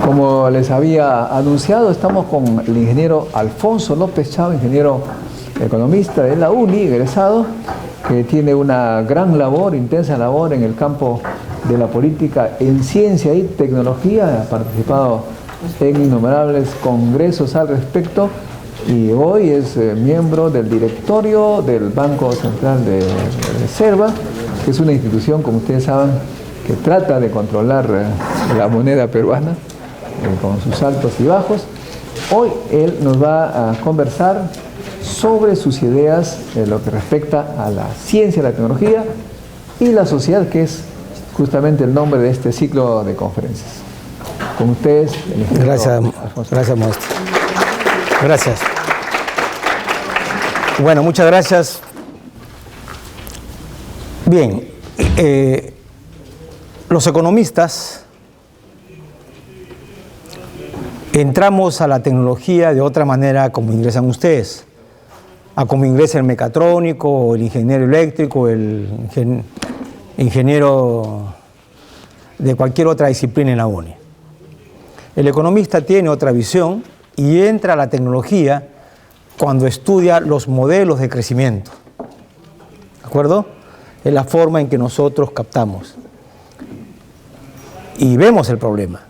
Como les había anunciado, estamos con el ingeniero Alfonso López Chávez, ingeniero economista de la UNI, egresado, que tiene una gran labor, intensa labor en el campo de la política en ciencia y tecnología. Ha participado en innumerables congresos al respecto y hoy es miembro del directorio del Banco Central de Reserva, que es una institución, como ustedes saben, que trata de controlar la moneda peruana con sus altos y bajos. Hoy él nos va a conversar sobre sus ideas en lo que respecta a la ciencia, la tecnología y la sociedad, que es justamente el nombre de este ciclo de conferencias. Con ustedes, el ingeniero Alfonso. Gracias, maestro. Gracias. Bueno, muchas gracias. Bien, los economistas entramos a la tecnología de otra manera como ingresan ustedes, a como ingresa el mecatrónico, el ingeniero eléctrico, el ingeniero de cualquier otra disciplina en la UNI. El economista tiene otra visión y entra a la tecnología cuando estudia los modelos de crecimiento. ¿De acuerdo? Es la forma en que nosotros captamos y vemos el problema.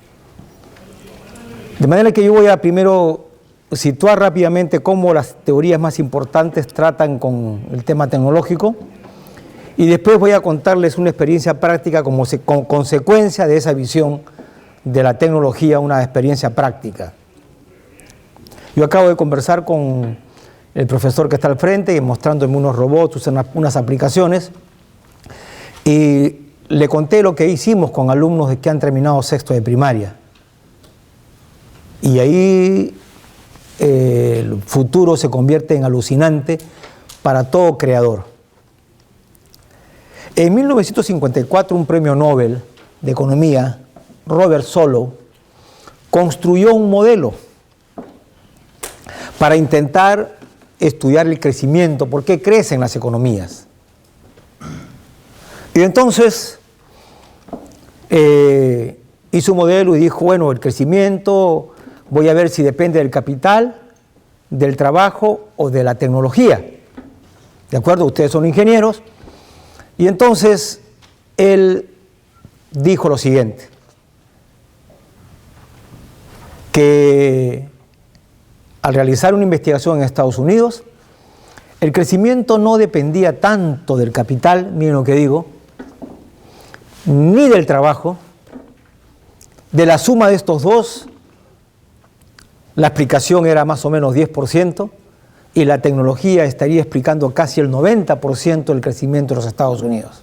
De manera que yo voy a primero situar rápidamente cómo las teorías más importantes tratan con el tema tecnológico y después voy a contarles una experiencia práctica como con consecuencia de esa visión de la tecnología, una experiencia práctica. Yo acabo de conversar con el profesor que está al frente, mostrándome unos robots, unas aplicaciones, y le conté lo que hicimos con alumnos que han terminado sexto de primaria. Y ahí el futuro se convierte en alucinante para todo creador. En 1954, un premio Nobel de Economía, Robert Solow, construyó un modelo para intentar estudiar el crecimiento, por qué crecen las economías. Y entonces hizo un modelo y dijo, bueno, el crecimiento voy a ver si depende del capital, del trabajo o de la tecnología. ¿De acuerdo? Ustedes son ingenieros. Y entonces él dijo lo siguiente, que al realizar una investigación en Estados Unidos, el crecimiento no dependía tanto del capital, miren lo que digo, ni del trabajo. De la suma de estos dos, la explicación era más o menos 10% y la tecnología estaría explicando casi el 90% del crecimiento de los Estados Unidos.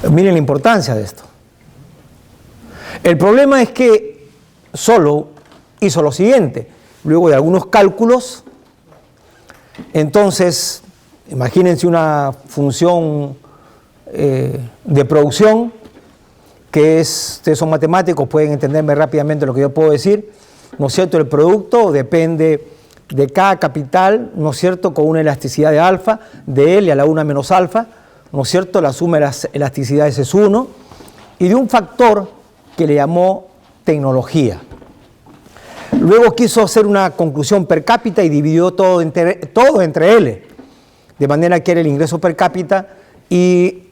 Miren la importancia de esto. El problema es que Solow hizo lo siguiente, luego de algunos cálculos, entonces, imagínense una función de producción, que es, ustedes son matemáticos, pueden entenderme rápidamente lo que yo puedo decir, ¿no es cierto? El producto depende de cada capital, ¿no es cierto?, con una elasticidad de alfa, de L a la 1 menos alfa, ¿no es cierto?, la suma de las elasticidades es 1, y de un factor que le llamó tecnología. Luego quiso hacer una conclusión per cápita y dividió todo entre L, de manera que era el ingreso per cápita y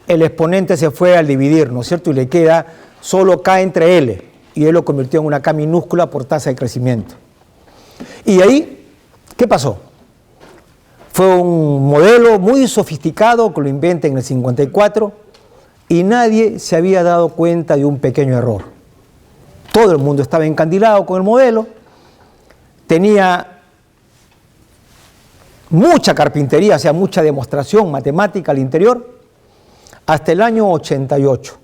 el exponente se fue al dividir, ¿no es cierto? Y le queda solo K entre L, y él lo convirtió en una K minúscula por tasa de crecimiento. Y ahí, ¿qué pasó? Fue un modelo muy sofisticado que lo inventa en el 54 y nadie se había dado cuenta de un pequeño error. Todo el mundo estaba encandilado con el modelo, tenía mucha carpintería, o sea, mucha demostración matemática al interior, hasta el año 88.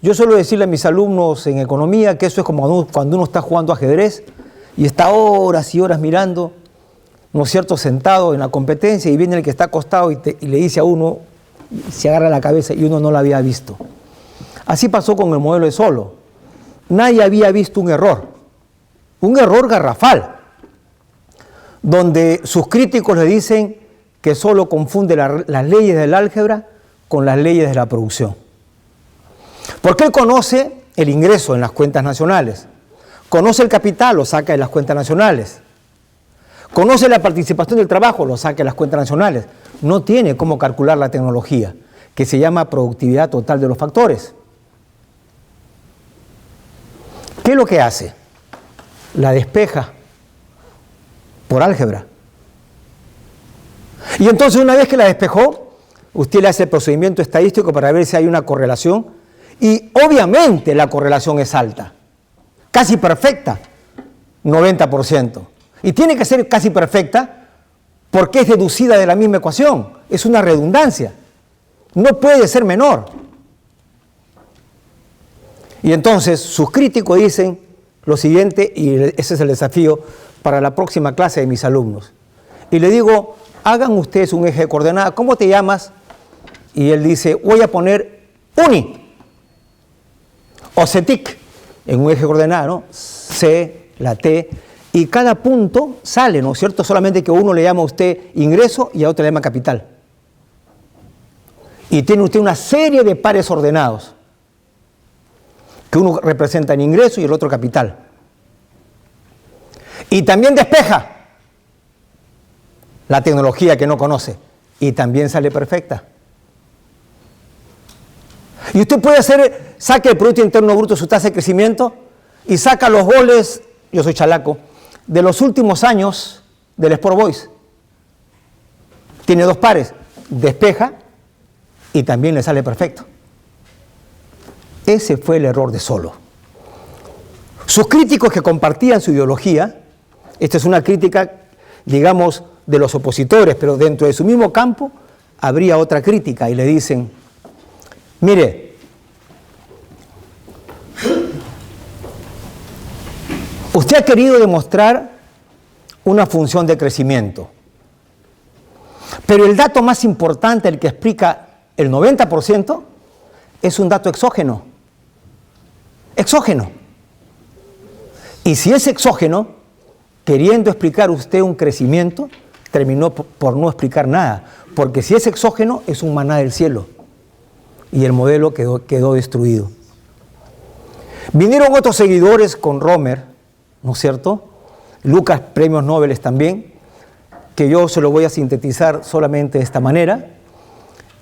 Yo suelo decirle a mis alumnos en economía que eso es como cuando uno está jugando ajedrez y está horas y horas mirando, ¿no es cierto?, sentado en la competencia, y viene el que está acostado y le dice a uno, se agarra la cabeza y uno no lo había visto. Así pasó con el modelo de Solow. Nadie había visto un error garrafal, donde sus críticos le dicen que Solow confunde las leyes del álgebra con las leyes de la producción. Porque él conoce el ingreso en las cuentas nacionales. Conoce el capital, lo saca de las cuentas nacionales. Conoce la participación del trabajo, lo saca de las cuentas nacionales. No tiene cómo calcular la tecnología, que se llama productividad total de los factores. ¿Qué es lo que hace? La despeja por álgebra. Y entonces, una vez que la despejó, usted le hace el procedimiento estadístico para ver si hay una correlación, y obviamente la correlación es alta, casi perfecta, 90%. Y tiene que ser casi perfecta porque es deducida de la misma ecuación, es una redundancia, no puede ser menor. Y entonces sus críticos dicen lo siguiente, y ese es el desafío para la próxima clase de mis alumnos. Y le digo, hagan ustedes un eje de coordenada, ¿cómo te llamas? Y él dice, voy a poner UNI o CETIC en un eje de coordenada, ¿no? C, la T, y cada punto sale, ¿no es cierto? Solamente que a uno le llama a usted ingreso y a otro le llama capital. Y tiene usted una serie de pares ordenados, que uno representa en ingreso y el otro capital. Y también despeja la tecnología que no conoce, y también sale perfecta. Y usted puede hacer, saque el Producto Interno Bruto, su tasa de crecimiento, y saca los goles, yo soy chalaco, de los últimos años del Sport Boys. Tiene dos pares, despeja y también le sale perfecto. Ese fue el error de Solow. Sus críticos que compartían su ideología, esta es una crítica, digamos, de los opositores, pero dentro de su mismo campo habría otra crítica y le dicen, mire, usted ha querido demostrar una función de crecimiento, pero el dato más importante, el que explica el 90%, es un dato exógeno. Exógeno. Y si es exógeno, queriendo explicar usted un crecimiento, terminó por no explicar nada, porque si es exógeno, es un maná del cielo. Y el modelo quedó destruido. Vinieron otros seguidores con Romer, ¿no es cierto? Lucas, premios Nobel también, que yo se lo voy a sintetizar solamente de esta manera,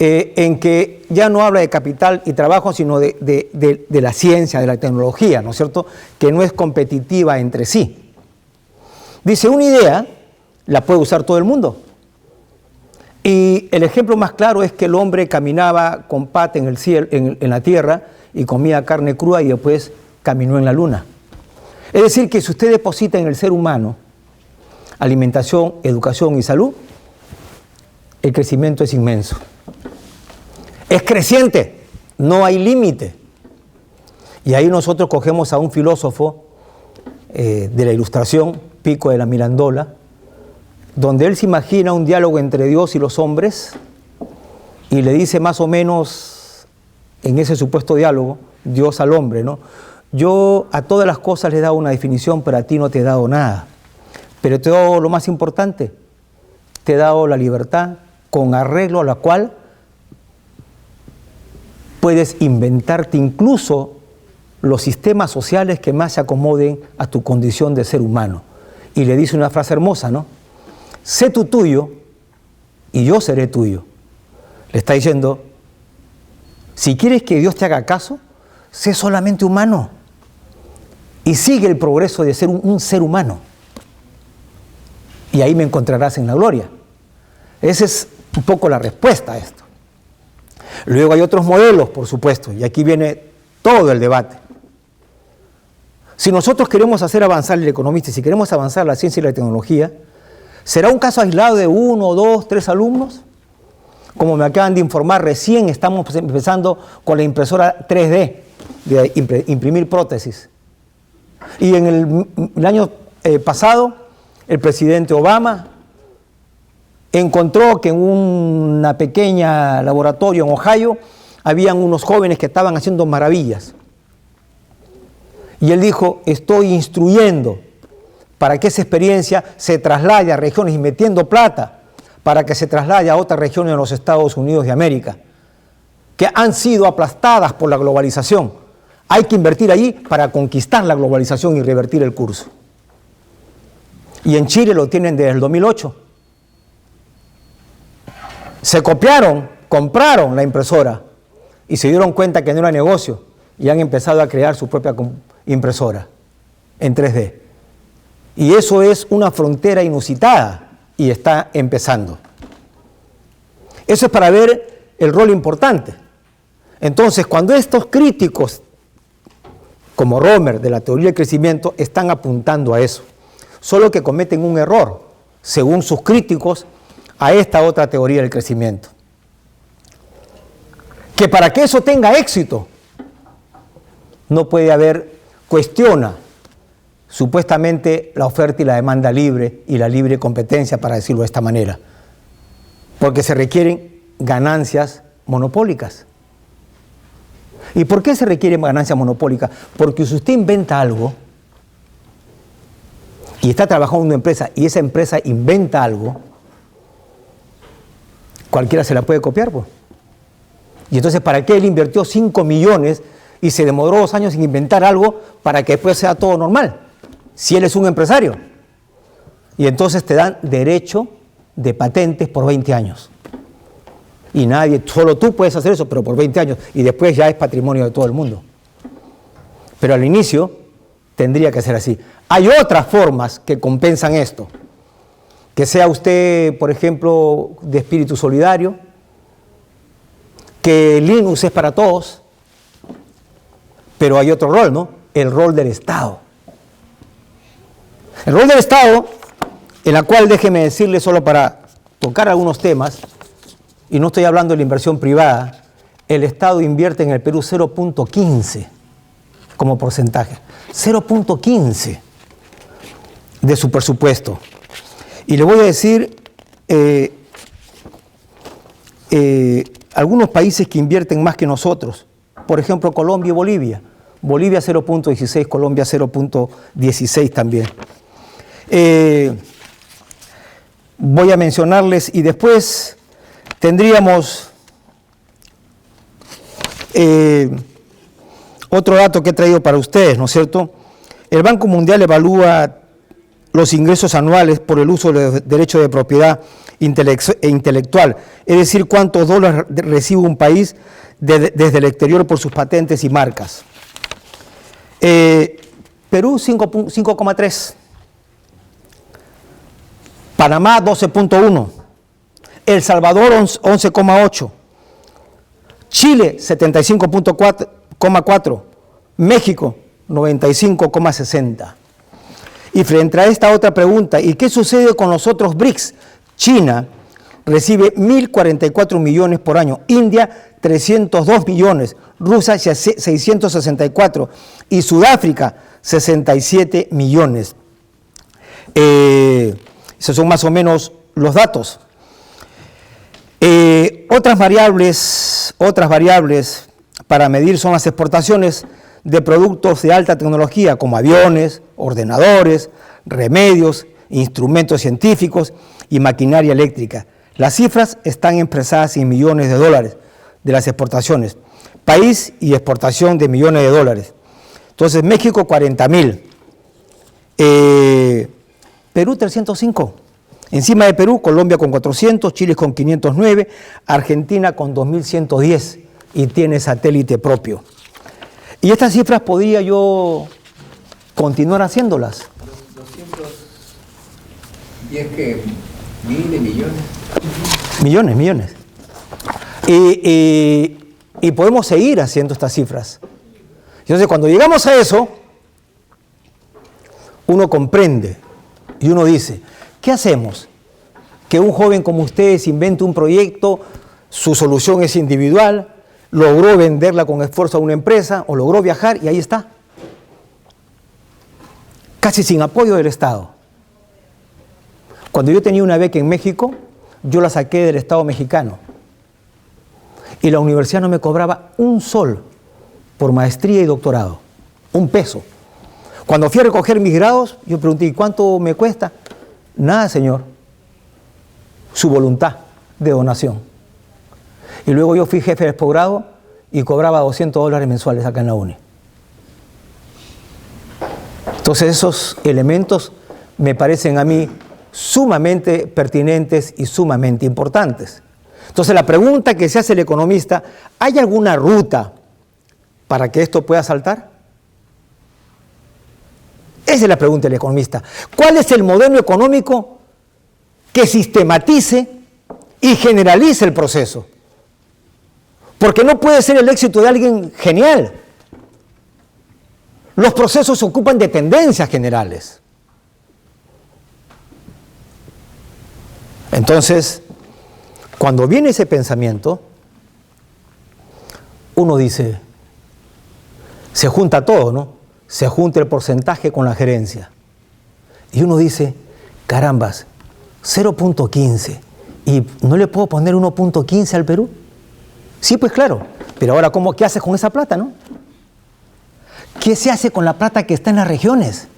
en que ya no habla de capital y trabajo, sino de la ciencia, de la tecnología, ¿no es cierto?, que no es competitiva entre sí. Dice, una idea la puede usar todo el mundo. Y el ejemplo más claro es que el hombre caminaba con pata en el cielo, en la tierra, y comía carne cruda y después caminó en la luna. Es decir, que si usted deposita en el ser humano alimentación, educación y salud, el crecimiento es inmenso. Es creciente, no hay límite. Y ahí nosotros cogemos a un filósofo de la Ilustración, Pico de la Mirandola, donde él se imagina un diálogo entre Dios y los hombres y le dice más o menos en ese supuesto diálogo, Dios al hombre, ¿no? Yo a todas las cosas le he dado una definición, pero a ti no te he dado nada. Pero te he dado lo más importante, te he dado la libertad con arreglo a la cual puedes inventarte incluso los sistemas sociales que más se acomoden a tu condición de ser humano. Y le dice una frase hermosa, ¿no? Sé tú tuyo y yo seré tuyo. Le está diciendo, si quieres que Dios te haga caso, sé solamente humano y sigue el progreso de ser un ser humano. Y ahí me encontrarás en la gloria. Esa es un poco la respuesta a esto. Luego hay otros modelos, por supuesto, y aquí viene todo el debate. Si nosotros queremos hacer avanzar el economista y si queremos avanzar la ciencia y la tecnología, ¿será un caso aislado de 1, 2, 3 alumnos? Como me acaban de informar, recién estamos empezando con la impresora 3D, de imprimir prótesis. Y en el año pasado, el presidente Obama encontró que en una pequeña laboratorio en Ohio habían unos jóvenes que estaban haciendo maravillas. Y él dijo, estoy instruyendo para que esa experiencia se traslade a regiones y metiendo plata para que se traslade a otras regiones de los Estados Unidos de América, que han sido aplastadas por la globalización. Hay que invertir allí para conquistar la globalización y revertir el curso. Y en Chile lo tienen desde el 2008. Se copiaron, compraron la impresora y se dieron cuenta que no era negocio y han empezado a crear su propia impresora en 3D. Y eso es una frontera inusitada y está empezando. Eso es para ver el rol importante. Entonces, cuando estos críticos, como Romer, de la teoría del crecimiento, están apuntando a eso, solo que cometen un error, según sus críticos, a esta otra teoría del crecimiento. Que para que eso tenga éxito, no puede haber, cuestiona supuestamente la oferta y la demanda libre y la libre competencia, para decirlo de esta manera, porque se requieren ganancias monopólicas. ¿Y por qué se requieren ganancias monopólicas? Porque si usted inventa algo y está trabajando en una empresa y esa empresa inventa algo, cualquiera se la puede copiar, pues. Y entonces, ¿para qué él invirtió 5 millones y se demoró 2 años en inventar algo para que después sea todo normal? Si él es un empresario. Y entonces te dan derecho de patentes por 20 años. Y nadie, solo tú puedes hacer eso, pero por 20 años. Y después ya es patrimonio de todo el mundo. Pero al inicio tendría que ser así. Hay otras formas que compensan esto. Que sea usted, por ejemplo, de espíritu solidario, que Linux es para todos, pero hay otro rol, ¿no? El rol del Estado. El rol del Estado, en la cual déjeme decirle solo para tocar algunos temas, y no estoy hablando de la inversión privada, el Estado invierte en el Perú 0.15 como porcentaje, 0.15 de su presupuesto. Y le voy a decir algunos países que invierten más que nosotros, por ejemplo Colombia y Bolivia. Bolivia 0.16, Colombia 0.16 también. Voy a mencionarles y después tendríamos otro dato que he traído para ustedes, ¿no es cierto? El Banco Mundial evalúa los ingresos anuales por el uso de derechos de propiedad intelectual, es decir, cuántos dólares recibe un país desde el exterior por sus patentes y marcas. Perú 5,3, Panamá 12,1, El Salvador 11,8, Chile 75,4, México 95,60. Y frente a esta otra pregunta, ¿y qué sucede con los otros BRICS? China recibe 1.044 millones por año, India 302 millones, Rusia 664 y Sudáfrica 67 millones. Esos son más o menos los datos. Otras variables para medir son las exportaciones de productos de alta tecnología como aviones, ordenadores, remedios, instrumentos científicos y maquinaria eléctrica. Las cifras están expresadas en millones de dólares de las exportaciones. País y exportación de millones de dólares. Entonces, México 40.000. Perú 305. Encima de Perú, Colombia con 400, Chile con 509, Argentina con 2.110 y tiene satélite propio. Y estas cifras podría yo continuar haciéndolas. 210 que miles, millones. Millones. Y podemos seguir haciendo estas cifras. Entonces, cuando llegamos a eso, uno comprende y uno dice, ¿qué hacemos? Que un joven como ustedes invente un proyecto, su solución es individual, logró venderla con esfuerzo a una empresa o logró viajar y ahí está. Casi sin apoyo del Estado. Cuando yo tenía una beca en México, yo la saqué del Estado mexicano. Y la universidad no me cobraba un sol por maestría y doctorado. Un peso. Cuando fui a recoger mis grados, yo pregunté, ¿y cuánto me cuesta? Nada, señor. Su voluntad de donación. Y luego yo fui jefe de posgrado y cobraba $200 mensuales acá en la UNI. Entonces esos elementos me parecen a mí sumamente pertinentes y sumamente importantes. Entonces la pregunta que se hace el economista, ¿hay alguna ruta para que esto pueda saltar? Esa es la pregunta del economista. ¿Cuál es el modelo económico que sistematice y generalice el proceso? Porque no puede ser el éxito de alguien genial. Los procesos se ocupan de tendencias generales. Entonces, cuando viene ese pensamiento, uno dice, se junta todo, ¿no? Se junta el porcentaje con la gerencia. Y uno dice, carambas, 0.15. ¿Y no le puedo poner 1.15 al Perú? Sí, pues claro. Pero ahora, ¿qué haces con esa plata, no? ¿Qué se hace con la plata que está en las regiones?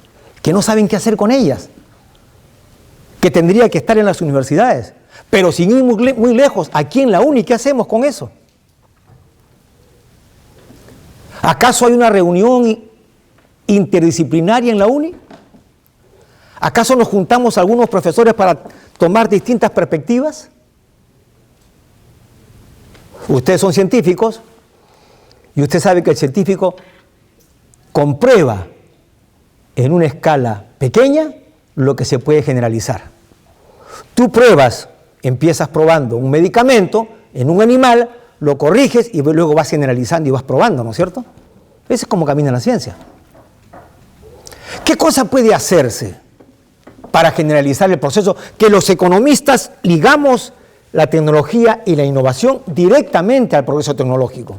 Que no saben qué hacer con ellas. Que tendría que estar en las universidades. Pero sin ir muy lejos, aquí en la UNI, ¿qué hacemos con eso? ¿Acaso hay una reunión interdisciplinaria en la UNI? ¿Acaso nos juntamos algunos profesores para tomar distintas perspectivas? Ustedes son científicos y usted sabe que el científico comprueba en una escala pequeña lo que se puede generalizar. Tú pruebas, empiezas probando un medicamento en un animal, lo corriges y luego vas generalizando y vas probando, ¿no es cierto? Ese es como camina la ciencia. ¿Qué cosa puede hacerse para generalizar el proceso? Que los economistas ligamos la tecnología y la innovación directamente al progreso tecnológico.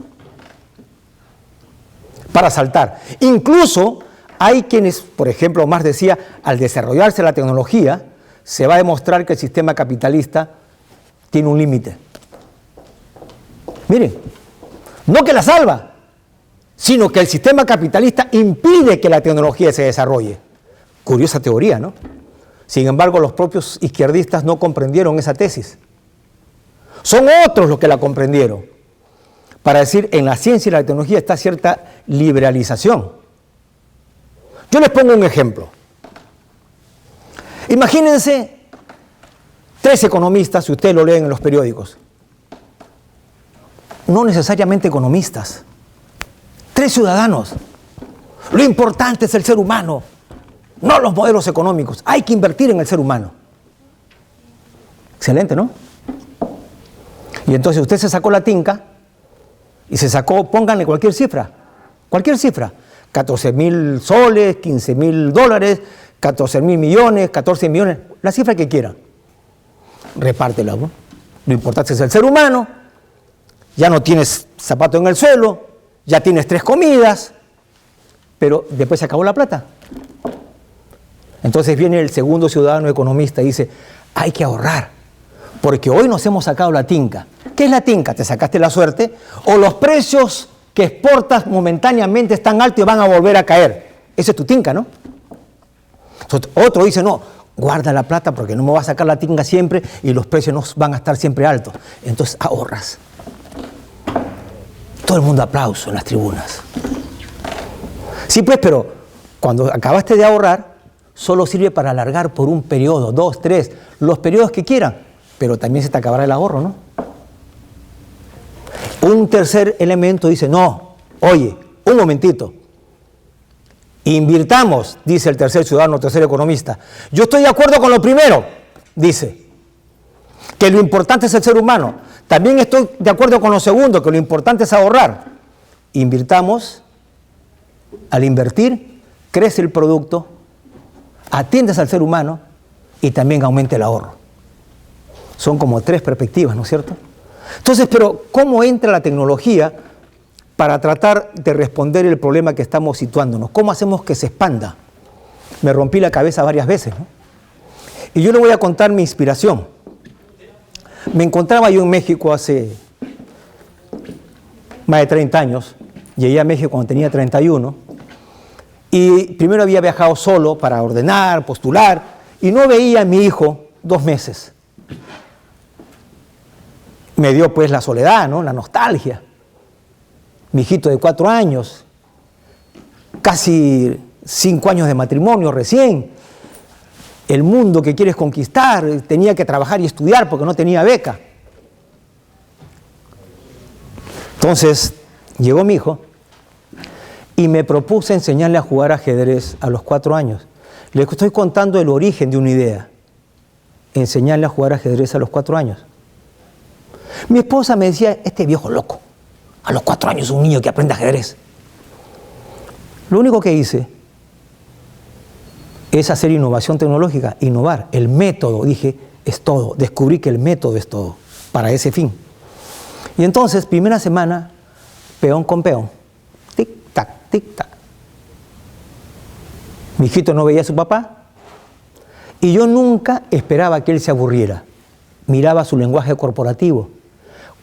Para saltar. Incluso hay quienes, por ejemplo, Marx decía, al desarrollarse la tecnología, se va a demostrar que el sistema capitalista tiene un límite. Miren, no que la salva, sino que el sistema capitalista impide que la tecnología se desarrolle. Curiosa teoría, ¿no? Sin embargo, los propios izquierdistas no comprendieron esa tesis. Son otros los que la comprendieron. Para decir, en la ciencia y la tecnología está cierta liberalización. Yo les pongo un ejemplo. Imagínense 3 economistas, si ustedes lo leen en los periódicos. No necesariamente economistas. 3 ciudadanos. Lo importante es el ser humano, no los modelos económicos. Hay que invertir en el ser humano. Excelente, ¿no? Y entonces usted se sacó la tinca y se sacó, pónganle cualquier cifra, 14.000 soles, 15.000 dólares, 14.000 millones, 14 millones, la cifra que quiera. Repártela, ¿no? Lo importante es el ser humano, ya no tienes zapato en el suelo, ya tienes 3 comidas, pero después se acabó la plata. Entonces viene el segundo ciudadano economista y dice, hay que ahorrar, porque hoy nos hemos sacado la tinca. ¿Qué es la tinca? Te sacaste la suerte, o los precios que exportas momentáneamente están altos y van a volver a caer. Esa es tu tinca, ¿no? Entonces, otro dice, no, guarda la plata porque no me va a sacar la tinca siempre y los precios no van a estar siempre altos. Entonces ahorras. Todo el mundo aplauso en las tribunas. Sí, pues, pero cuando acabaste de ahorrar, solo sirve para alargar por un periodo, 2, 3, los periodos que quieran, pero también se te acabará el ahorro, ¿no? Un tercer elemento dice, no, oye, un momentito, invirtamos, dice el tercer ciudadano, tercer economista. Yo estoy de acuerdo con lo primero, dice, que lo importante es el ser humano. También estoy de acuerdo con lo segundo, que lo importante es ahorrar. Invirtamos, al invertir, crece el producto, atiendes al ser humano y también aumenta el ahorro. Son como 3 perspectivas, ¿no es cierto? Entonces, pero ¿cómo entra la tecnología para tratar de responder el problema que estamos situándonos? ¿Cómo hacemos que se expanda? Me rompí la cabeza varias veces, ¿no? Y yo le voy a contar mi inspiración. Me encontraba yo en México hace más de 30 años. Llegué a México cuando tenía 31. Y primero había viajado solo para ordenar, postular, y no veía a mi hijo 2 meses. Me dio pues la soledad, ¿no? La nostalgia. Mi hijito de 4 años, casi 5 años de matrimonio recién, el mundo que quieres conquistar, tenía que trabajar y estudiar porque no tenía beca. Entonces, llegó mi hijo y me propuse enseñarle a jugar ajedrez a los 4 años. Le estoy contando el origen de una idea. Enseñarle a jugar ajedrez a los 4 años. Mi esposa me decía, este viejo loco, a los 4 años un niño que aprende ajedrez. Lo único que hice es hacer innovación tecnológica, innovar. El método, dije, es todo. Descubrí que el método es todo para ese fin. Y entonces, primera semana, peón con peón. Tic-tac, tic-tac. Mi hijito no veía a su papá y yo nunca esperaba que él se aburriera. Miraba su lenguaje corporativo.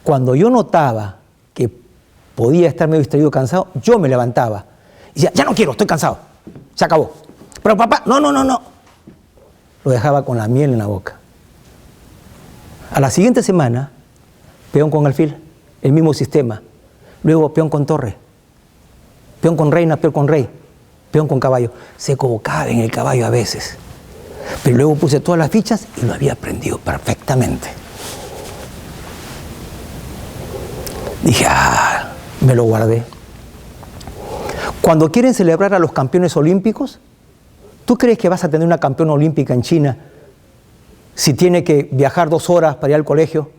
Cuando yo notaba que podía estar medio distraído, cansado, yo me levantaba. Y decía, ya no quiero, estoy cansado. Se acabó. Pero papá, no. Lo dejaba con la miel en la boca. A la siguiente semana, peón con alfil, el mismo sistema. Luego peón con torre. Peón con reina, peón con rey. Peón con caballo. Se equivocaba en el caballo a veces. Pero luego puse todas las fichas y lo había aprendido perfectamente. Dije, me lo guardé. Cuando quieren celebrar a los campeones olímpicos, ¿tú crees que vas a tener una campeona olímpica en China si tiene que viajar 2 horas para ir al colegio,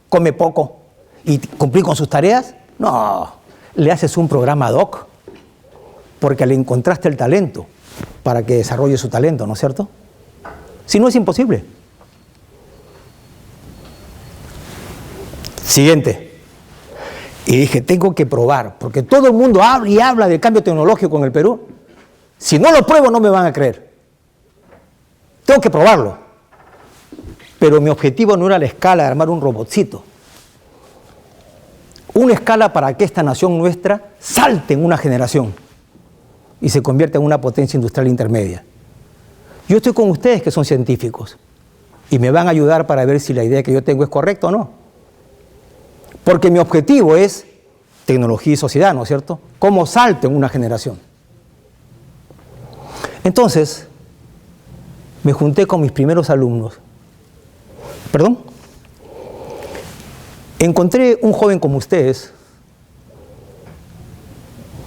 come poco y cumplir con sus tareas? No, le haces un programa ad hoc porque le encontraste el talento para que desarrolle su talento, ¿no es cierto? Si no, es imposible. Siguiente. Y dije, tengo que probar, porque todo el mundo habla y habla del cambio tecnológico en el Perú. Si no lo pruebo, no me van a creer. Tengo que probarlo. Pero mi objetivo no era la escala de armar un robotcito. Una escala para que esta nación nuestra salte en una generación y se convierta en una potencia industrial intermedia. Yo estoy con ustedes que son científicos y me van a ayudar para ver si la idea que yo tengo es correcta o no. Porque mi objetivo es tecnología y sociedad, ¿no es cierto? Cómo salto en una generación. Entonces, me junté con mis primeros alumnos. ¿Perdón? Encontré un joven como ustedes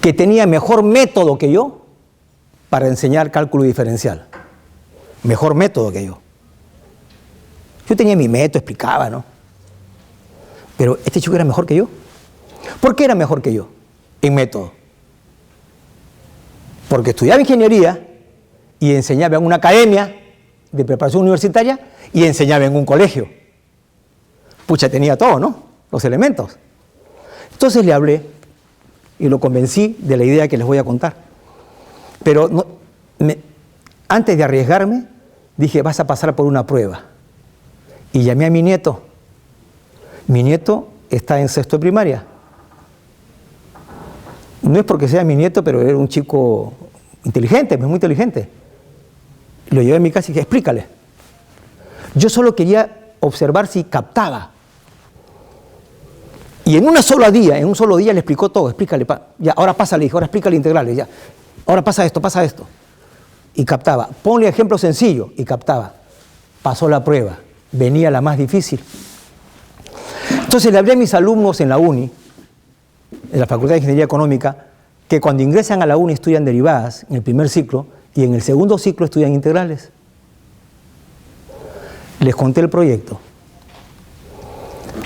que tenía mejor método que yo para enseñar cálculo diferencial. Mejor método que yo. Yo tenía mi método, explicaba, ¿no? Pero este chico era mejor que yo. ¿Por qué era mejor que yo en método? Porque estudiaba ingeniería y enseñaba en una academia de preparación universitaria y enseñaba en un colegio. Pucha, tenía todo, ¿no? Los elementos. Entonces le hablé y lo convencí de la idea que les voy a contar. Pero antes de arriesgarme, dije, vas a pasar por una prueba. Y llamé a mi nieto. Mi nieto está en 6º de primaria. No es porque sea mi nieto, pero era un chico inteligente, muy inteligente. Lo llevé a mi casa y dije, explícale. Yo solo quería observar si captaba. Y en un solo día le explicó todo. Explícale, ya, ahora pásale, hijo, ahora explícale integrales, ya. Ahora pasa esto. Y captaba. Ponle ejemplo sencillo y captaba. Pasó la prueba. Venía la más difícil. Entonces le hablé a mis alumnos en la UNI, en la Facultad de Ingeniería Económica, que cuando ingresan a la UNI estudian derivadas en el primer ciclo y en el segundo ciclo estudian integrales. Les conté el proyecto.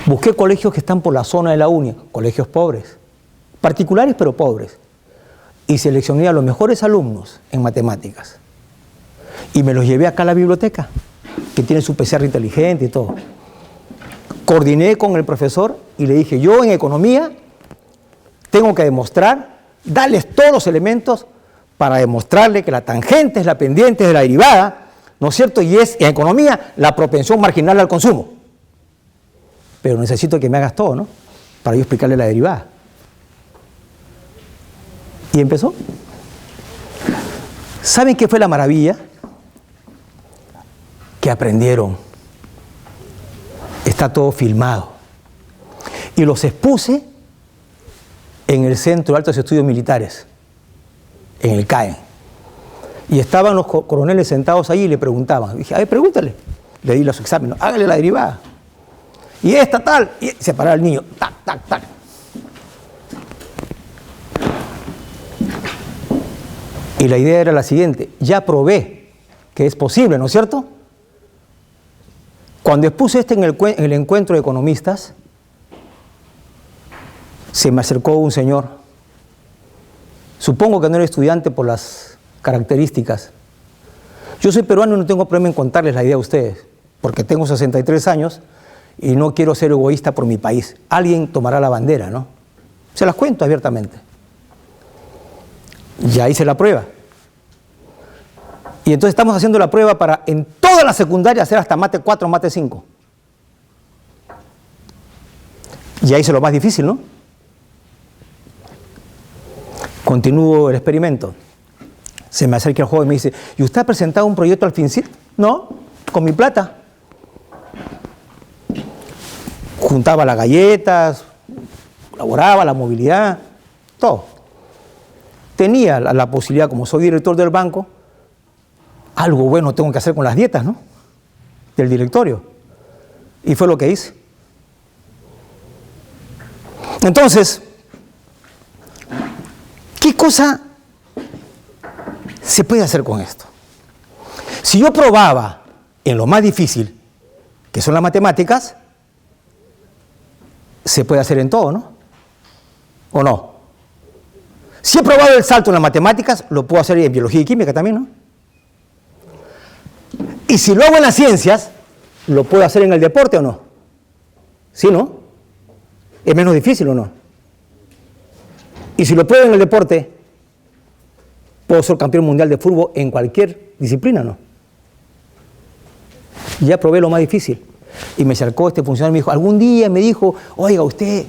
Busqué colegios que están por la zona de la UNI, colegios pobres, particulares pero pobres, y seleccioné a los mejores alumnos en matemáticas. Y me los llevé acá a la biblioteca, que tiene su PCR inteligente y todo. Coordiné con el profesor y le dije, yo en economía tengo que demostrar, darles todos los elementos para demostrarle que la tangente es la pendiente de la derivada, ¿no es cierto? Y es, en economía, la propensión marginal al consumo. Pero necesito que me hagas todo, ¿no? Para yo explicarle la derivada. Y empezó. ¿Saben qué fue la maravilla? Que aprendieron. Está todo filmado. Y los expuse en el Centro de Altos Estudios Militares, en el CAE. Y estaban los coroneles sentados allí y le preguntaban. Dije, a ver, pregúntale. Le di los exámenes, hágale la derivada. Y esta tal, y se paraba el niño, tac, tac, tac. Y la idea era la siguiente, ya probé que es posible, ¿no es cierto? Cuando expuse en el encuentro de economistas, se me acercó un señor, supongo que no era estudiante por las características. Yo soy peruano y no tengo problema en contarles la idea a ustedes, porque tengo 63 años y no quiero ser egoísta por mi país. Alguien tomará la bandera, ¿no? Se las cuento abiertamente. Ya hice la prueba. Y entonces estamos haciendo la prueba para en toda la secundaria hacer hasta mate 4, mate 5. Ya hice lo más difícil, ¿no? Continúo el experimento. Se me acerca el joven y me dice, ¿y usted ha presentado un proyecto al FinCit? No, con mi plata. Juntaba las galletas, elaboraba la movilidad, todo. Tenía la posibilidad, como soy director del banco, algo bueno tengo que hacer con las dietas, ¿no? Del directorio. Y fue lo que hice. Entonces, ¿qué cosa se puede hacer con esto? Si yo probaba en lo más difícil, que son las matemáticas, se puede hacer en todo, ¿no? ¿O no? Si he probado el salto en las matemáticas, lo puedo hacer en biología y química también, ¿no? Y si lo hago en las ciencias, ¿lo puedo hacer en el deporte o no? ¿Sí, no? ¿Es menos difícil o no? Y si lo pruebo en el deporte, puedo ser campeón mundial de fútbol en cualquier disciplina, ¿no? Ya probé lo más difícil. Y me acercó este funcionario y me dijo, algún día me dijo, oiga, usted,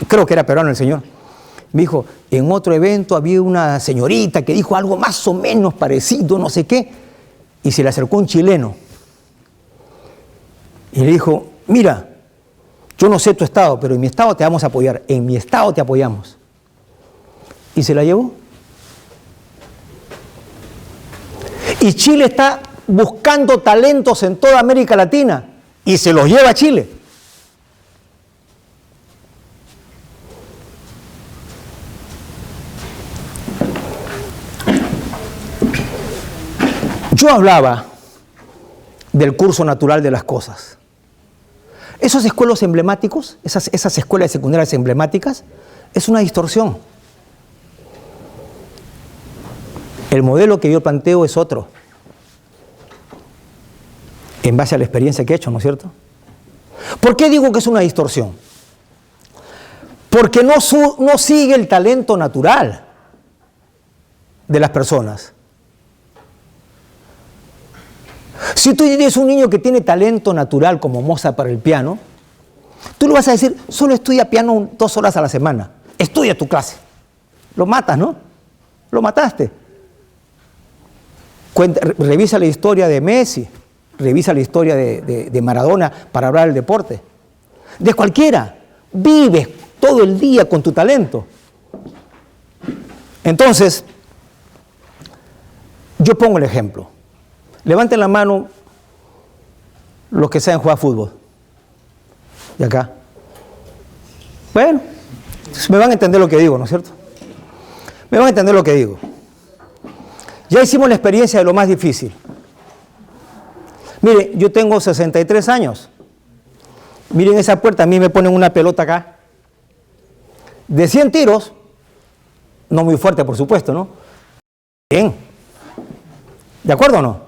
creo que era peruano el señor, me dijo, en otro evento había una señorita que dijo algo más o menos parecido, no sé qué, y se le acercó un chileno. Y le dijo, mira, yo no sé tu estado, pero en mi estado te vamos a apoyar, en mi estado te apoyamos. Y se la llevó. Y Chile está buscando talentos en toda América Latina y se los lleva a Chile. Yo hablaba del curso natural de las cosas. Esos escuelos emblemáticos, esas escuelas secundarias emblemáticas, es una distorsión. El modelo que yo planteo es otro, en base a la experiencia que he hecho, ¿no es cierto? ¿Por qué digo que es una distorsión? Porque no sigue el talento natural de las personas. Si tú tienes un niño que tiene talento natural como Mozart para el piano, tú le vas a decir, solo estudia piano 2 horas a la semana, estudia tu clase. Lo matas, ¿no? Lo mataste. Revisa la historia de Messi, revisa la historia de Maradona para hablar del deporte. De cualquiera, vives todo el día con tu talento. Entonces, yo pongo el ejemplo. Levanten la mano los que saben jugar fútbol. Y acá. Bueno, me van a entender lo que digo, ¿no es cierto? Me van a entender lo que digo. Ya hicimos la experiencia de lo más difícil. Mire, yo tengo 63 años. Miren esa puerta, a mí me ponen una pelota acá. De 100 tiros, no muy fuerte por supuesto, ¿no? Bien. ¿De acuerdo o no?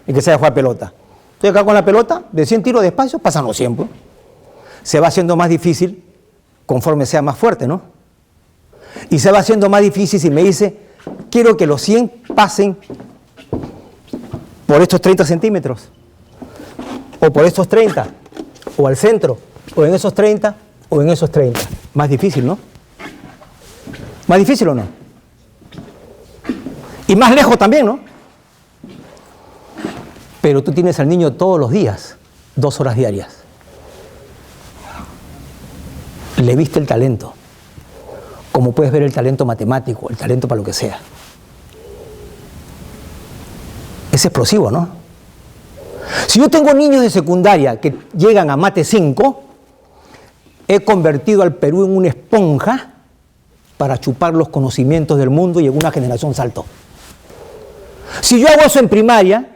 Y que se jugar pelota. Estoy acá con la pelota, de 100 tiros despacio, pasan los 100. Pues. Se va haciendo más difícil conforme sea más fuerte, ¿no? Y se va haciendo más difícil si me dice, quiero que los 100 pasen por estos 30 centímetros, o por estos 30, o al centro, o en esos 30, o en esos 30. Más difícil, ¿no? ¿Más difícil o no? Y más lejos también, ¿no? Pero tú tienes al niño todos los días, 2 horas diarias. Le viste el talento, como puedes ver el talento matemático, el talento para lo que sea. Es explosivo, ¿no? Si yo tengo niños de secundaria que llegan a mate 5, he convertido al Perú en una esponja para chupar los conocimientos del mundo y en una generación salto. Si yo hago eso en primaria,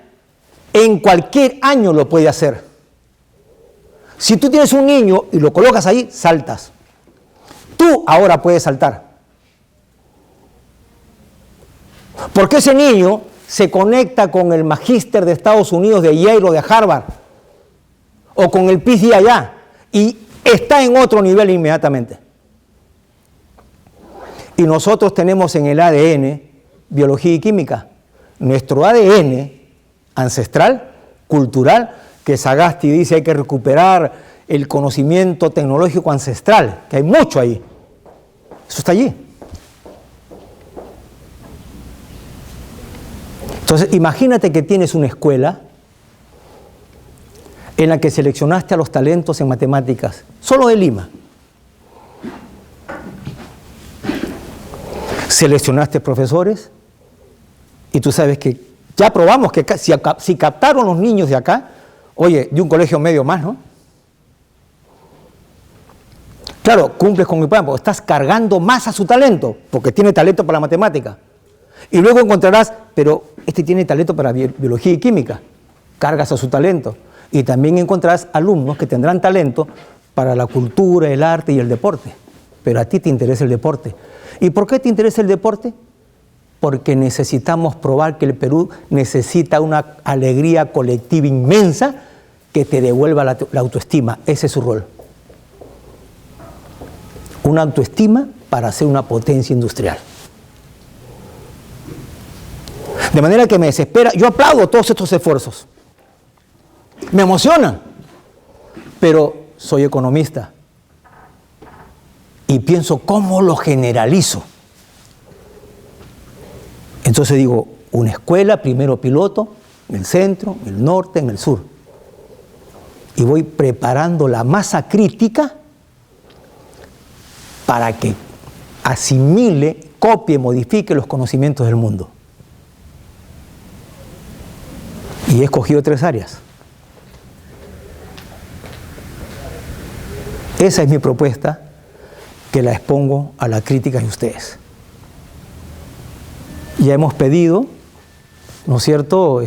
en cualquier año lo puede hacer. Si tú tienes un niño y lo colocas ahí, saltas. Tú ahora puedes saltar. Porque ese niño se conecta con el magíster de Estados Unidos, de Yale o de Harvard, o con el PhD allá, y está en otro nivel inmediatamente. Y nosotros tenemos en el ADN biología y química. Nuestro ADN ancestral, cultural, que Sagasti dice hay que recuperar el conocimiento tecnológico ancestral, que hay mucho ahí. Eso está allí. Entonces, imagínate que tienes una escuela en la que seleccionaste a los talentos en matemáticas, solo de Lima. Seleccionaste profesores y tú sabes que ya probamos que si captaron los niños de acá, oye, de un colegio medio más, ¿no? Claro, cumples con mi plan, porque estás cargando más a su talento, porque tiene talento para la matemática. Y luego encontrarás, pero este tiene talento para biología y química, cargas a su talento. Y también encontrarás alumnos que tendrán talento para la cultura, el arte y el deporte. Pero a ti te interesa el deporte. ¿Y por qué te interesa el deporte? Porque necesitamos probar que el Perú necesita una alegría colectiva inmensa que te devuelva la autoestima. Ese es su rol. Una autoestima para ser una potencia industrial. De manera que me desespera. Yo aplaudo todos estos esfuerzos. Me emocionan. Pero soy economista. Y pienso, ¿cómo lo generalizo? Entonces digo, una escuela, primero piloto, en el centro, en el norte, en el sur. Y voy preparando la masa crítica para que asimile, copie, modifique los conocimientos del mundo. Y he escogido 3 áreas. Esa es mi propuesta, que la expongo a la crítica de ustedes. Ya hemos pedido, ¿no es cierto?,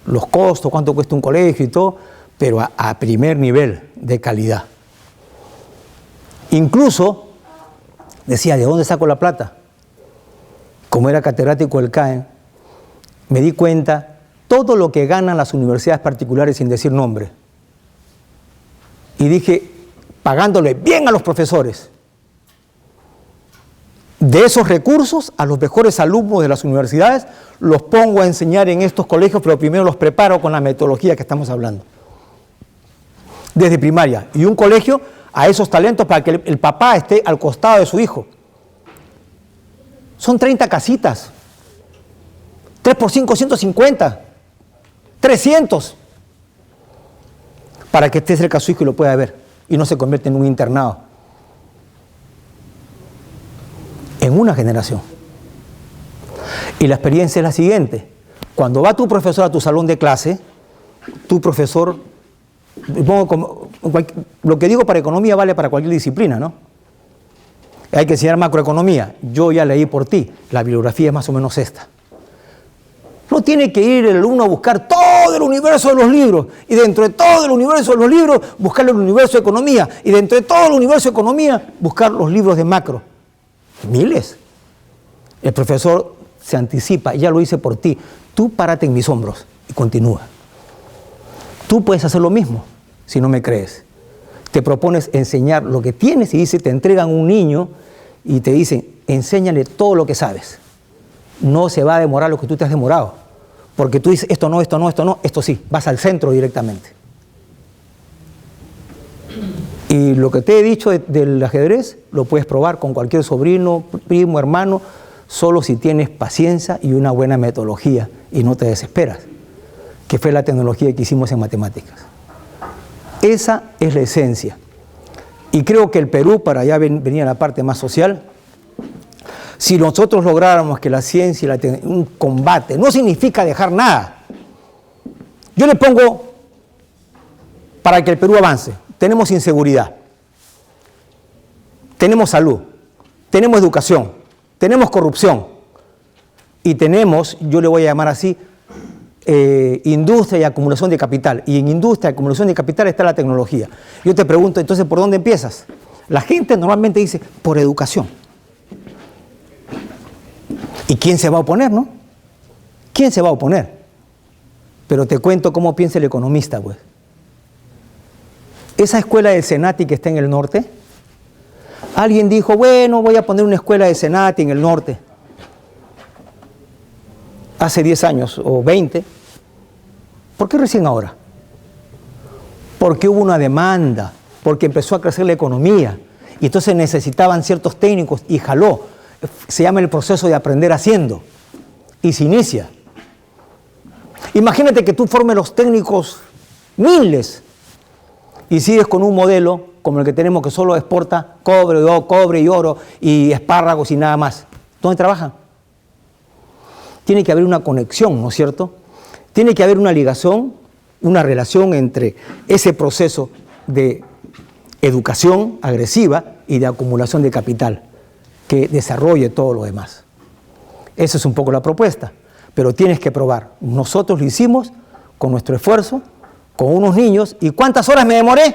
los costos, cuánto cuesta un colegio y todo, pero a primer nivel de calidad. Incluso, decía, ¿de dónde saco la plata? Como era catedrático del CAE, me di cuenta todo lo que ganan las universidades particulares sin decir nombre. Y dije, pagándole bien a los profesores, de esos recursos, a los mejores alumnos de las universidades, los pongo a enseñar en estos colegios, pero primero los preparo con la metodología que estamos hablando. Desde primaria. Y un colegio a esos talentos para que el papá esté al costado de su hijo. Son 30 casitas. 3 por 5, 150. 300. Para que esté cerca a su hijo y lo pueda ver. Y no se convierta en un internado. En una generación. Y la experiencia es la siguiente. Cuando va tu profesor a tu salón de clase, tu profesor, lo que digo para economía vale para cualquier disciplina, ¿no? Hay que enseñar macroeconomía. Yo ya leí por ti. La bibliografía es más o menos esta. No tiene que ir el alumno a buscar todo el universo de los libros. Y dentro de todo el universo de los libros, buscar el universo de economía. Y dentro de todo el universo de economía, buscar los libros de macro. Miles. El profesor se anticipa, ya lo hice por ti. Tú párate en mis hombros y continúa. Tú puedes hacer lo mismo, si no me crees. Te propones enseñar lo que tienes y dice, te entregan un niño y te dicen, enséñale todo lo que sabes. No se va a demorar lo que tú te has demorado. Porque tú dices, esto no, esto no, esto no, esto sí. Vas al centro directamente. Y lo que te he dicho del ajedrez, lo puedes probar con cualquier sobrino, primo, hermano, solo si tienes paciencia y una buena metodología y no te desesperas, que fue la tecnología que hicimos en matemáticas. Esa es la esencia. Y creo que el Perú, para allá venía la parte más social, Si nosotros lográramos que la ciencia y la tecnología, un combate, no significa dejar nada. Yo le pongo, para que el Perú avance, tenemos inseguridad, tenemos salud, tenemos educación, tenemos corrupción y tenemos, yo le voy a llamar así, industria y acumulación de capital. Y en industria y acumulación de capital está la tecnología. Yo te pregunto, entonces, ¿por dónde empiezas? La gente normalmente dice, por educación. ¿Y quién se va a oponer, no? ¿Quién se va a oponer? Pero te cuento cómo piensa el economista, pues. Esa escuela del Senati que está en el norte, alguien dijo, bueno, voy a poner una escuela de Senati en el norte. Hace 10 años o 20. ¿Por qué recién ahora? Porque hubo una demanda, porque empezó a crecer la economía y entonces necesitaban ciertos técnicos y jaló. Se llama el proceso de aprender haciendo y se inicia. Imagínate que tú formes los técnicos miles y sigues con un modelo como el que tenemos que solo exporta cobre y oro y espárragos y nada más. ¿Dónde trabajan? Tiene que haber una conexión, ¿no es cierto? Tiene que haber una ligación, una relación entre ese proceso de educación agresiva y de acumulación de capital que desarrolle todo lo demás. Esa es un poco la propuesta, pero tienes que probar. Nosotros lo hicimos con nuestro esfuerzo, con unos niños. ¿Y cuántas horas me demoré?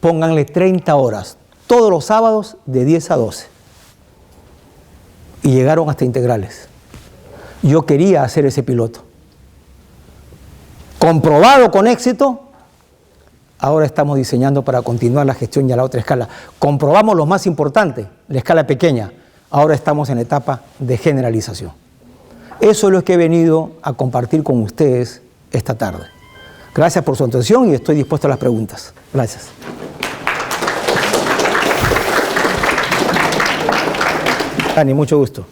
Pónganle 30 horas, todos los sábados de 10 a 12. Y llegaron hasta integrales. Yo quería hacer ese piloto. Comprobado con éxito, ahora estamos diseñando para continuar la gestión y a la otra escala. Comprobamos lo más importante, la escala pequeña. Ahora estamos en la etapa de generalización. Eso es lo que he venido a compartir con ustedes esta tarde. Gracias por su atención y estoy dispuesto a las preguntas. Gracias. Dani, mucho gusto.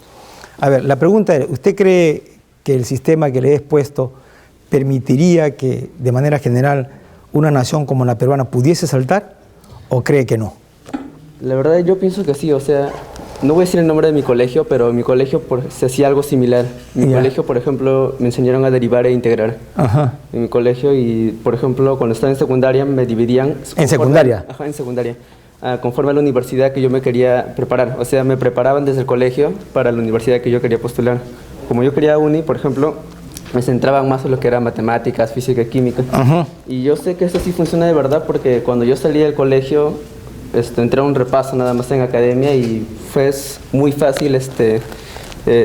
A ver, la pregunta es, ¿usted cree que el sistema que le he expuesto permitiría que, de manera general, una nación como la peruana pudiese saltar o cree que no? La verdad yo pienso que sí, o sea, no voy a decir el nombre de mi colegio, pero en mi colegio se hacía algo similar. En mi colegio, por ejemplo, me enseñaron a derivar e integrar. Ajá. En mi colegio y, por ejemplo, cuando estaba en secundaria me dividían... ¿En secundaria? Ajá, en secundaria. Conforme a la universidad que yo me quería preparar. O sea, me preparaban desde el colegio para la universidad que yo quería postular. Como yo quería uni, por ejemplo, me centraban más en lo que era matemáticas, física y química. Ajá. Y yo sé que eso sí funciona de verdad porque cuando yo salí del colegio, entré a un repaso nada más en academia y fue muy fácil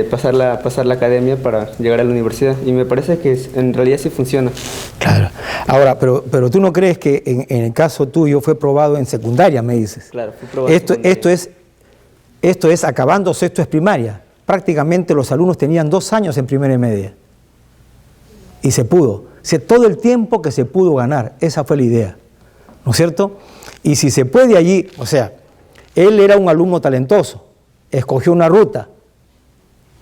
pasar la academia para llegar a la universidad. Y me parece que en realidad sí funciona. Claro. Ahora, pero tú no crees que en el caso tuyo fue probado en secundaria, me dices. Claro, fue probado en secundaria. Esto es acabando sexto es primaria. Prácticamente los alumnos tenían 2 años en primera y media. Y se pudo. O sea, todo el tiempo que se pudo ganar, esa fue la idea. ¿No es cierto? Y si se puede allí, o sea, él era un alumno talentoso, escogió una ruta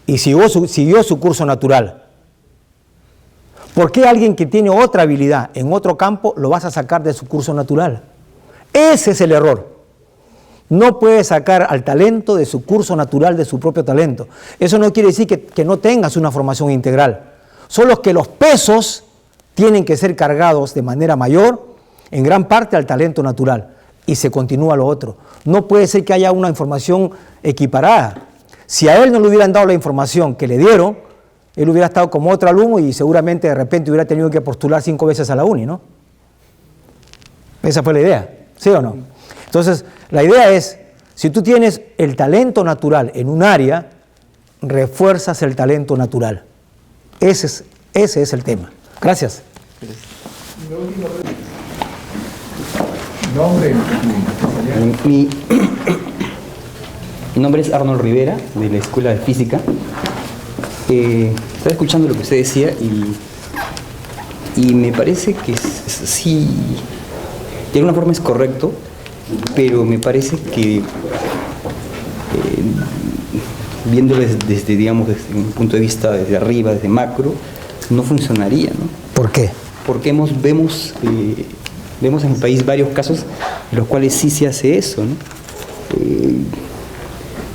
y siguió su curso natural. ¿Por qué alguien que tiene otra habilidad en otro campo lo vas a sacar de su curso natural? Ese es el error. No puedes sacar al talento de su curso natural, de su propio talento. Eso no quiere decir que no tengas una formación integral. Solo que los pesos tienen que ser cargados de manera mayor, en gran parte al talento natural, y se continúa lo otro. No puede ser que haya una información equiparada. Si a él no le hubieran dado la información que le dieron, él hubiera estado como otro alumno y seguramente de repente hubiera tenido que postular 5 veces a la uni, ¿no? Esa fue la idea, ¿sí o no? Entonces, la idea es, si tú tienes el talento natural en un área, refuerzas el talento natural. Ese es el tema. Gracias. Nombre. Mi nombre es Arnold Rivera, de la Escuela de Física. Estaba escuchando lo que usted decía y me parece que sí, de alguna forma es correcto, pero me parece que viéndolo desde, digamos, desde un punto de vista desde arriba, desde macro, no funcionaría, ¿no? ¿Por qué? Porque vemos en el país varios casos en los cuales sí se hace eso, ¿no?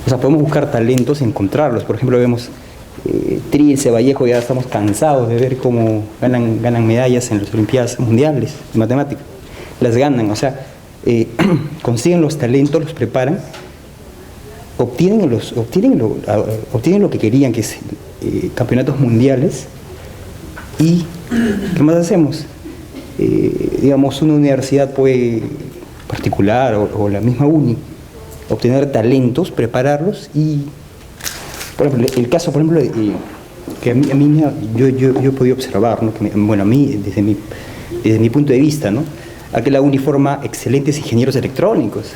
O sea, podemos buscar talentos, encontrarlos. Por ejemplo, vemos Trilce, Vallejo, ya estamos cansados de ver cómo ganan medallas en las Olimpiadas Mundiales de Matemáticas. Las ganan, o sea, consiguen los talentos, los preparan, obtienen lo que querían, que es campeonatos mundiales. ¿Y qué más hacemos? Digamos, una universidad puede, particular o la misma uni, obtener talentos, prepararlos y, por ejemplo, el caso, por ejemplo, que a mí yo he podido observar, ¿no? Bueno, a mí, desde mi punto de vista, ¿no? Aquí la uni forma excelentes ingenieros electrónicos,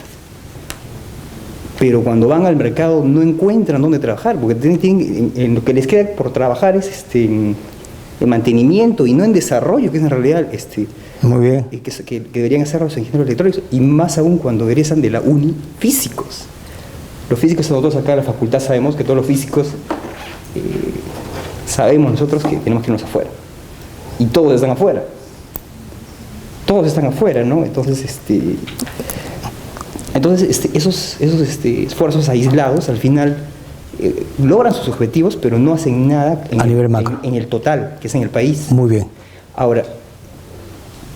pero cuando van al mercado no encuentran dónde trabajar, porque en lo que les queda por trabajar es en mantenimiento y no en desarrollo, que es en realidad muy bien, que deberían hacer los ingenieros electrónicos, y más aún cuando egresan de la uni físicos. Los físicos, nosotros acá en la facultad sabemos que todos los físicos sabemos nosotros que tenemos que irnos afuera, y todos están afuera, ¿no? Entonces, esos esfuerzos aislados al final logran sus objetivos, pero no hacen nada a nivel macro, en el total, que es en el país. Muy bien. Ahora,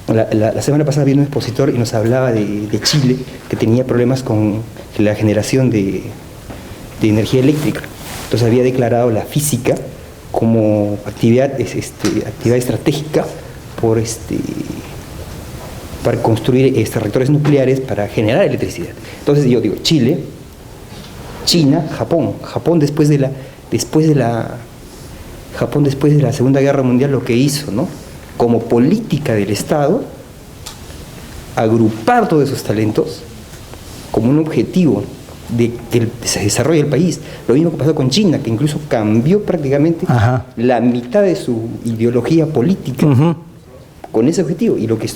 la semana pasada vino un expositor y nos hablaba de Chile, que tenía problemas con la generación de energía eléctrica. Entonces había declarado la física como actividad estratégica para construir reactores nucleares para generar electricidad. Entonces yo digo, Chile, China, Japón después de la Segunda Guerra Mundial, lo que hizo, ¿no? Como política del Estado, agrupar todos esos talentos como un objetivo de que se desarrolle el país. Lo mismo que pasó con China, que incluso cambió prácticamente la mitad de su ideología política con ese objetivo. Y lo que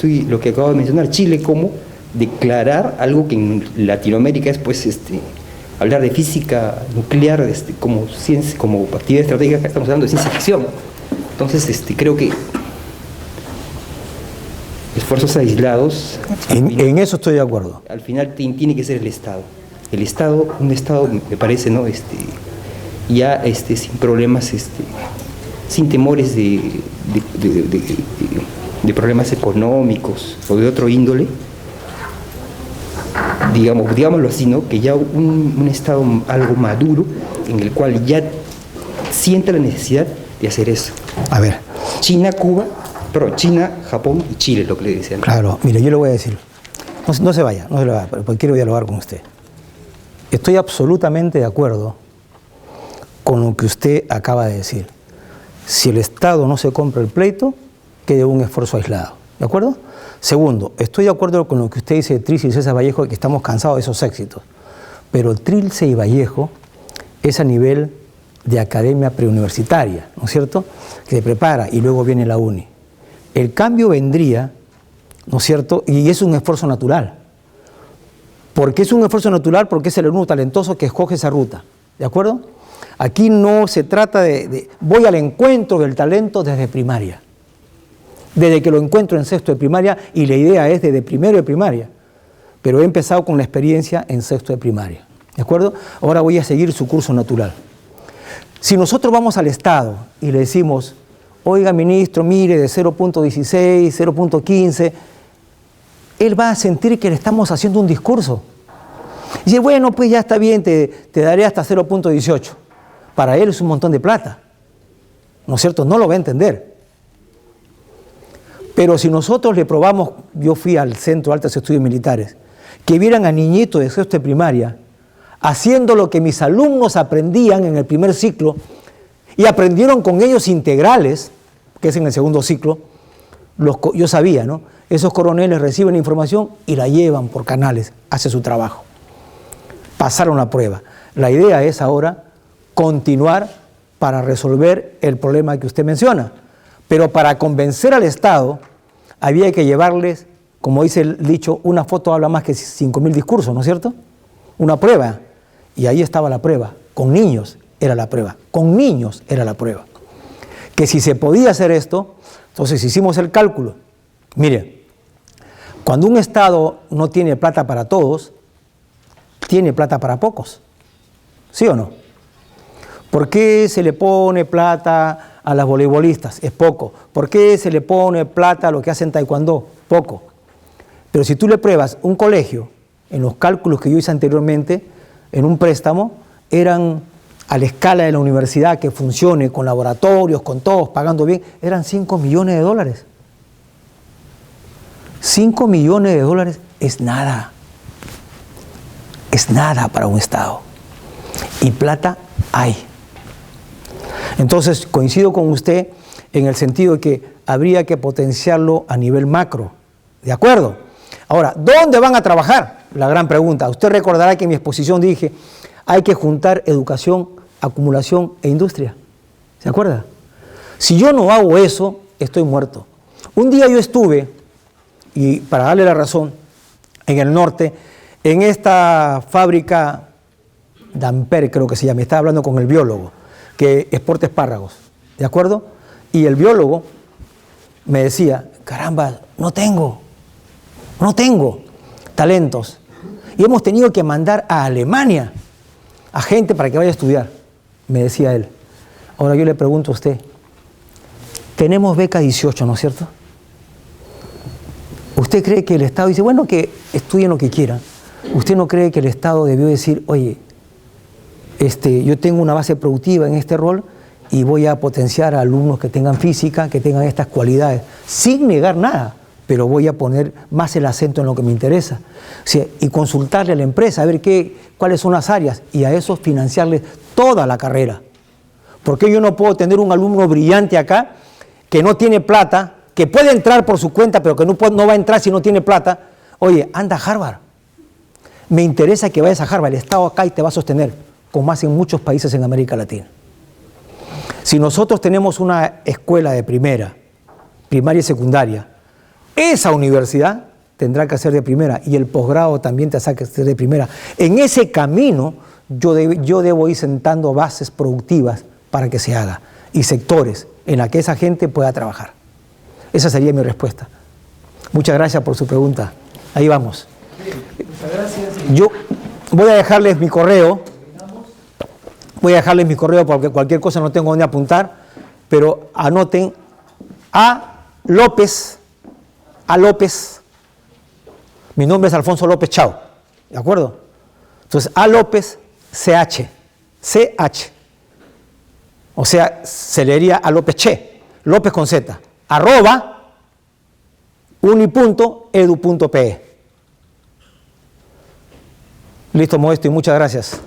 acabo de mencionar, Chile, como declarar algo que en Latinoamérica es hablar de física nuclear como ciencia, como actividad estratégica. Estamos hablando de ciencia ficción. Entonces creo que esfuerzos aislados, en eso estoy de acuerdo. Al final tiene que ser el Estado. Un Estado, me parece, ¿no? Ya sin problemas, sin temores de problemas económicos o de otro índole, digámoslo así, ¿no? Que ya un Estado algo maduro, en el cual ya siente la necesidad de hacer eso. A ver. China, Japón y Chile, lo que le decían. Claro, mire, yo le voy a decir, no se vaya, porque quiero dialogar con usted. Estoy absolutamente de acuerdo con lo que usted acaba de decir. Si el Estado no se compra el pleito, quede un esfuerzo aislado. ¿De acuerdo? Segundo, estoy de acuerdo con lo que usted dice de Trilce y César Vallejo, que estamos cansados de esos éxitos. Pero Trilce y Vallejo es a nivel de academia preuniversitaria, ¿no es cierto? Que se prepara y luego viene la uni. El cambio vendría, ¿no es cierto? Y es un esfuerzo natural. ¿Por qué es un esfuerzo natural? Porque es el alumno talentoso que escoge esa ruta. ¿De acuerdo? Aquí no se trata voy al encuentro del talento desde primaria. Desde que lo encuentro en sexto de primaria, y la idea es desde primero de primaria. Pero he empezado con la experiencia en sexto de primaria. ¿De acuerdo? Ahora voy a seguir su curso natural. Si nosotros vamos al Estado y le decimos, oiga, ministro, mire, de 0.16, 0.15, él va a sentir que le estamos haciendo un discurso. Y dice, bueno, pues ya está bien, te daré hasta 0.18. Para él es un montón de plata. ¿No es cierto? No lo va a entender. Pero si nosotros le probamos, yo fui al Centro de Altos Estudios Militares, que vieran a niñitos de sexto de primaria haciendo lo que mis alumnos aprendían en el primer ciclo y aprendieron con ellos integrales, que es en el segundo ciclo, yo sabía, ¿no? Esos coroneles reciben información y la llevan por canales, hace su trabajo. Pasaron la prueba. La idea es ahora continuar para resolver el problema que usted menciona. Pero para convencer al Estado había que llevarles, como dice el dicho, una foto habla más que 5.000 discursos, ¿no es cierto? Una prueba. Y ahí estaba la prueba. Con niños era la prueba. Con niños era la prueba. Que si se podía hacer esto, entonces hicimos el cálculo. Mire, cuando un Estado no tiene plata para todos, tiene plata para pocos. ¿Sí o no? ¿Por qué se le pone plata a las voleibolistas? Es poco. ¿Por qué se le pone plata a lo que hacen taekwondo? Poco. Pero si tú le pruebas un colegio, en los cálculos que yo hice anteriormente, en un préstamo, eran a la escala de la universidad que funcione, con laboratorios, con todos, pagando bien, eran $5 millones. 5 millones de dólares es nada. Es nada para un Estado. Y plata hay. Entonces, coincido con usted en el sentido de que habría que potenciarlo a nivel macro. ¿De acuerdo? Ahora, ¿dónde van a trabajar? La gran pregunta. Usted recordará que en mi exposición dije, hay que juntar educación, acumulación e industria. ¿Se acuerda? Si yo no hago eso, estoy muerto. Un día yo estuve, y para darle la razón, en el norte, en esta fábrica Damper, creo que se llama, estaba hablando con el biólogo, que exporta espárragos, ¿de acuerdo? Y el biólogo me decía, caramba, no tengo talentos. Y hemos tenido que mandar a Alemania a gente para que vaya a estudiar, me decía él. Ahora yo le pregunto a usted, tenemos beca 18, ¿no es cierto? ¿Usted cree que el Estado dice, bueno, que estudien lo que quieran? ¿Usted no cree que el Estado debió decir, oye, yo tengo una base productiva en este rol y voy a potenciar a alumnos que tengan física, que tengan estas cualidades, sin negar nada, pero voy a poner más el acento en lo que me interesa? O sea, y consultarle a la empresa, a ver cuáles son las áreas, y a eso financiarle toda la carrera. ¿Por qué yo no puedo tener un alumno brillante acá que no tiene plata, que puede entrar por su cuenta, pero que no va a entrar si no tiene plata? Oye, anda a Harvard. Me interesa que vayas a Harvard, el Estado acá y te va a sostener, como hacen muchos países en América Latina. Si nosotros tenemos una escuela de primaria y secundaria, esa universidad tendrá que ser de primera y el posgrado también tendrá que ser de primera. En ese camino yo debo ir sentando bases productivas para que se haga y sectores en la que esa gente pueda trabajar. Esa sería mi respuesta. Muchas gracias por su pregunta. Ahí vamos. Muchas gracias. Yo voy a dejarles mi correo. Porque cualquier cosa no tengo dónde apuntar, pero anoten a López. Mi nombre es Alfonso López Chao, ¿de acuerdo? Entonces, A López CH. O sea, se leería a López Che, López con Z, @uni.edu.pe. Listo, Modesto, y muchas gracias.